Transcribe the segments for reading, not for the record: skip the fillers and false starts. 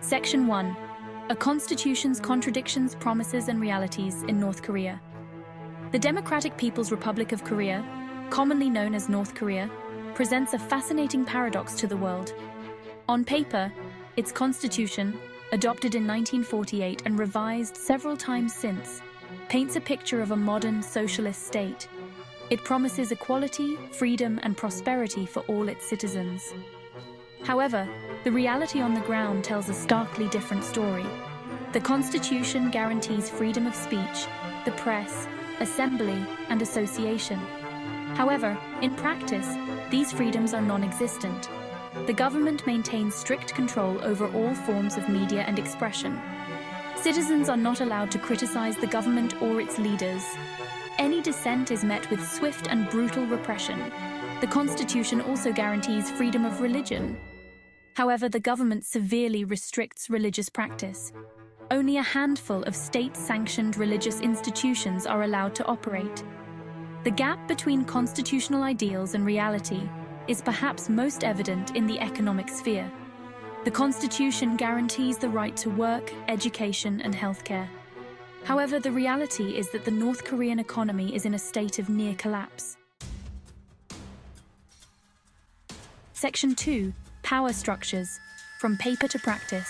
Section 1. A constitution's contradictions, promises, and realities in North Korea. The Democratic People's Republic of Korea, commonly known as North Korea, presents a fascinating paradox to the world. On paper, its constitution, adopted in 1948 and revised several times since, paints a picture of a modern socialist state. It promises equality, freedom, and prosperity for all its citizens. However, the reality on the ground tells a starkly different story. The Constitution guarantees freedom of speech, the press, assembly, and association. However, in practice, these freedoms are non-existent. The government maintains strict control over all forms of media and expression. Citizens are not allowed to criticize the government or its leaders. Any dissent is met with swift and brutal repression. The Constitution also guarantees freedom of religion. However, the government severely restricts religious practice. Only a handful of state-sanctioned religious institutions are allowed to operate. The gap between constitutional ideals and reality is perhaps most evident in the economic sphere. The Constitution guarantees the right to work, education, and healthcare. However, the reality is that the North Korean economy is in a state of near collapse. Section 2. Power structures, from paper to practice.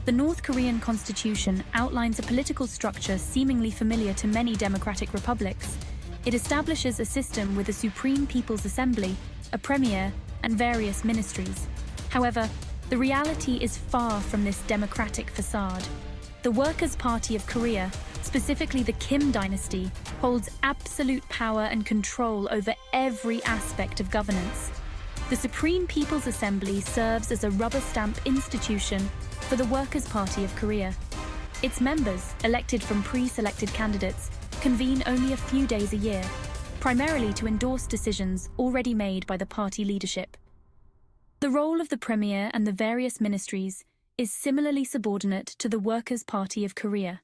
The North Korean constitution outlines a political structure seemingly familiar to many democratic republics. It establishes a system with a Supreme People's Assembly, a premier, and various ministries. However, the reality is far from this democratic facade. The Workers' Party of Korea, specifically the Kim dynasty, holds absolute power and control over every aspect of governance. The Supreme People's Assembly serves as a rubber stamp institution for the Workers' Party of Korea. Its members, elected from pre-selected candidates, convene only a few days a year, primarily to endorse decisions already made by the party leadership. The role of the premier and the various ministries is similarly subordinate to the Workers' Party of Korea.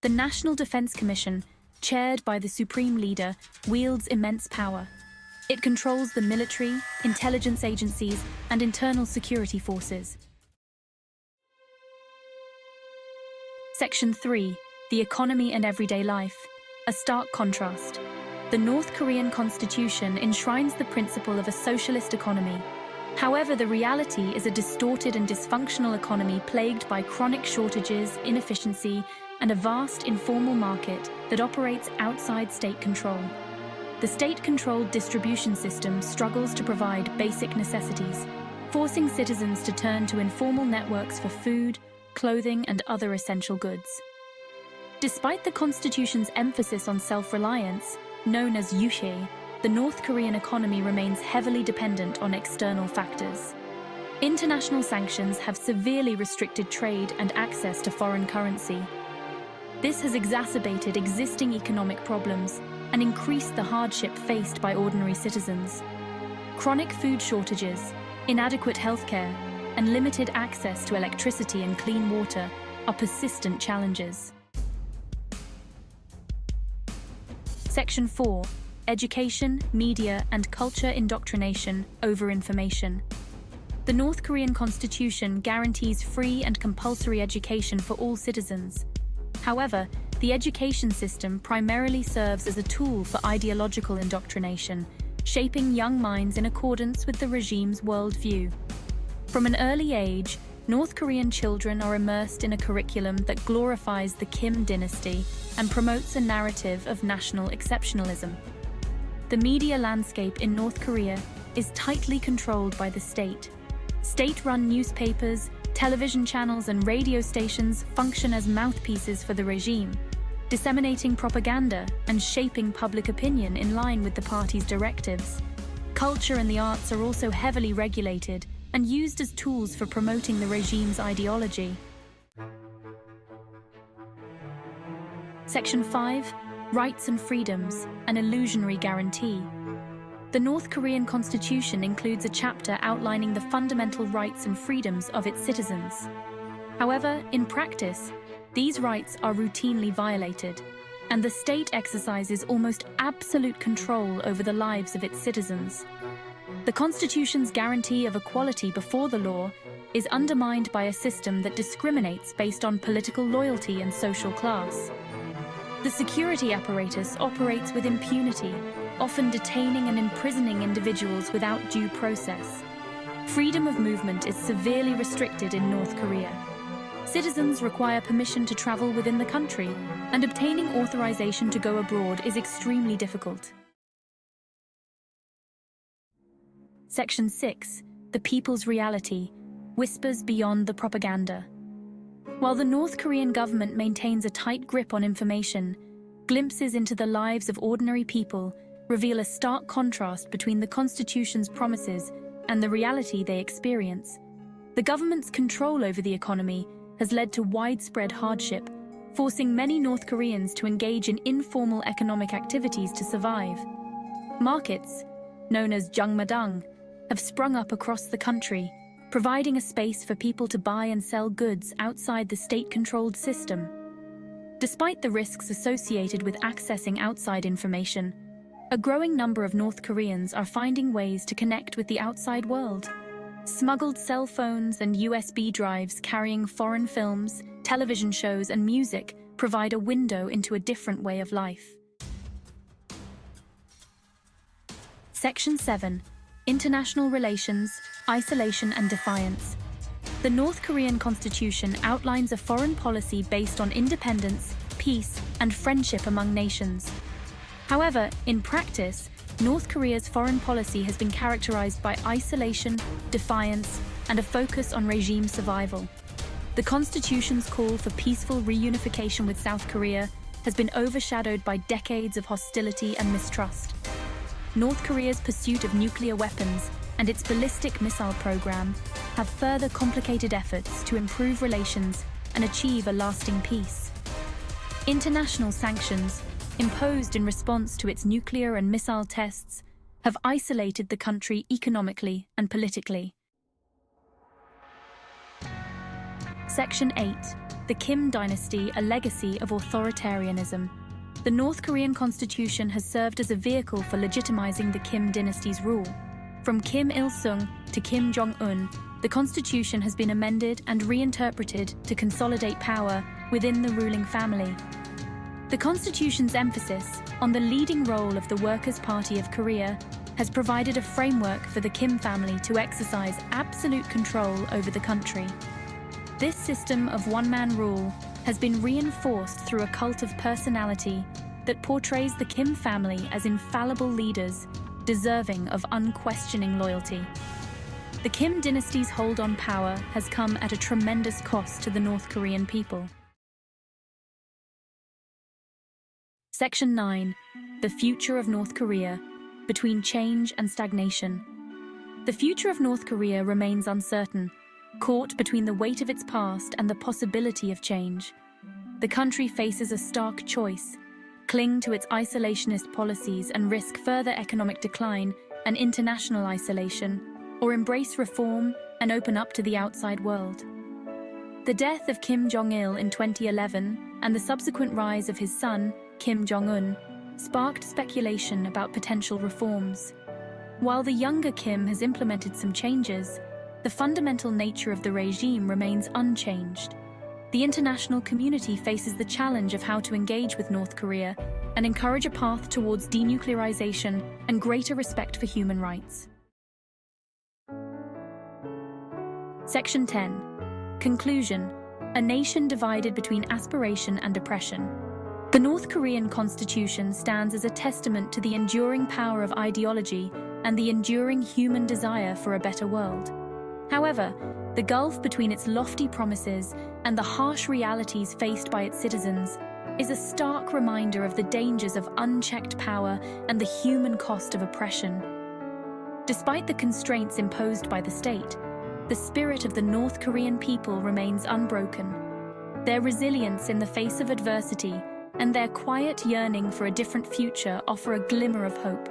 The National Defense Commission, chaired by the Supreme Leader, wields immense power. It controls the military, intelligence agencies, and internal security forces. Section 3. The economy and everyday life. A stark contrast. The North Korean constitution enshrines the principle of a socialist economy. However, the reality is a distorted and dysfunctional economy plagued by chronic shortages, inefficiency, and a vast informal market that operates outside state control. The state-controlled distribution system struggles to provide basic necessities, forcing citizens to turn to informal networks for food, clothing, and other essential goods. Despite the Constitution's emphasis on self-reliance, known as yushye, the North Korean economy remains heavily dependent on external factors. International sanctions have severely restricted trade and access to foreign currency. This has exacerbated existing economic problems and increased the hardship faced by ordinary citizens. Chronic food shortages, inadequate healthcare, and limited access to electricity and clean water are persistent challenges. Section 4. Education, media, and culture indoctrination over information. The North Korean constitution guarantees free and compulsory education for all citizens. However, the education system primarily serves as a tool for ideological indoctrination, shaping young minds in accordance with the regime's worldview. From an early age, North Korean children are immersed in a curriculum that glorifies the Kim dynasty and promotes a narrative of national exceptionalism. The media landscape in North Korea is tightly controlled by the state. State-run newspapers, television channels, and radio stations function as mouthpieces for the regime, disseminating propaganda and shaping public opinion in line with the party's directives. Culture and the arts are also heavily regulated and used as tools for promoting the regime's ideology. Section 5. Rights and freedoms, an illusionary guarantee. The North Korean constitution includes a chapter outlining the fundamental rights and freedoms of its citizens. However, in practice, these rights are routinely violated, and the state exercises almost absolute control over the lives of its citizens. The Constitution's guarantee of equality before the law is undermined by a system that discriminates based on political loyalty and social class. The security apparatus operates with impunity, often detaining and imprisoning individuals without due process. Freedom of movement is severely restricted in North Korea. Citizens require permission to travel within the country, and obtaining authorization to go abroad is extremely difficult. Section 6. The People's Reality. Whispers beyond the propaganda. While the North Korean government maintains a tight grip on information, glimpses into the lives of ordinary people reveal a stark contrast between the Constitution's promises and the reality they experience. The government's control over the economy has led to widespread hardship, forcing many North Koreans to engage in informal economic activities to survive. Markets, known as jangmadang, have sprung up across the country, providing a space for people to buy and sell goods outside the state-controlled system. Despite the risks associated with accessing outside information, a growing number of North Koreans are finding ways to connect with the outside world. Smuggled cell phones and USB drives carrying foreign films, television shows, and music provide a window into a different way of life. Section 7. International Relations, Isolation and Defiance. The North Korean Constitution outlines a foreign policy based on independence, peace, and friendship among nations. However, in practice, North Korea's foreign policy has been characterized by isolation, defiance, and a focus on regime survival. The Constitution's call for peaceful reunification with South Korea has been overshadowed by decades of hostility and mistrust. North Korea's pursuit of nuclear weapons and its ballistic missile program have further complicated efforts to improve relations and achieve a lasting peace. International sanctions, imposed in response to its nuclear and missile tests, have isolated the country economically and politically. Section 8. The Kim Dynasty, a legacy of authoritarianism. The North Korean Constitution has served as a vehicle for legitimizing the Kim dynasty's rule. From Kim Il-sung to Kim Jong-un, the Constitution has been amended and reinterpreted to consolidate power within the ruling family. The Constitution's emphasis on the leading role of the Workers' Party of Korea has provided a framework for the Kim family to exercise absolute control over the country. This system of one-man rule has been reinforced through a cult of personality that portrays the Kim family as infallible leaders, deserving of unquestioning loyalty. The Kim dynasty's hold on power has come at a tremendous cost to the North Korean people. Section 9. The Future of North Korea, Between Change and Stagnation. The future of North Korea remains uncertain, caught between the weight of its past and the possibility of change. The country faces a stark choice: cling to its isolationist policies and risk further economic decline and international isolation, or embrace reform and open up to the outside world. The death of Kim Jong-il in 2011 and the subsequent rise of his son, Kim Jong-un, sparked speculation about potential reforms. While the younger Kim has implemented some changes, the fundamental nature of the regime remains unchanged. The international community faces the challenge of how to engage with North Korea and encourage a path towards denuclearization and greater respect for human rights. Section 10. Conclusion. A nation divided between aspiration and oppression. The North Korean Constitution stands as a testament to the enduring power of ideology and the enduring human desire for a better world. However, the gulf between its lofty promises and the harsh realities faced by its citizens is a stark reminder of the dangers of unchecked power and the human cost of oppression. Despite the constraints imposed by the state, the spirit of the North Korean people remains unbroken. Their resilience in the face of adversity and their quiet yearning for a different future offer a glimmer of hope.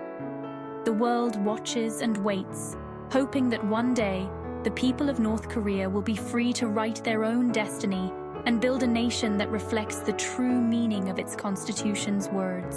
The world watches and waits, hoping that one day the people of North Korea will be free to write their own destiny and build a nation that reflects the true meaning of its constitution's words.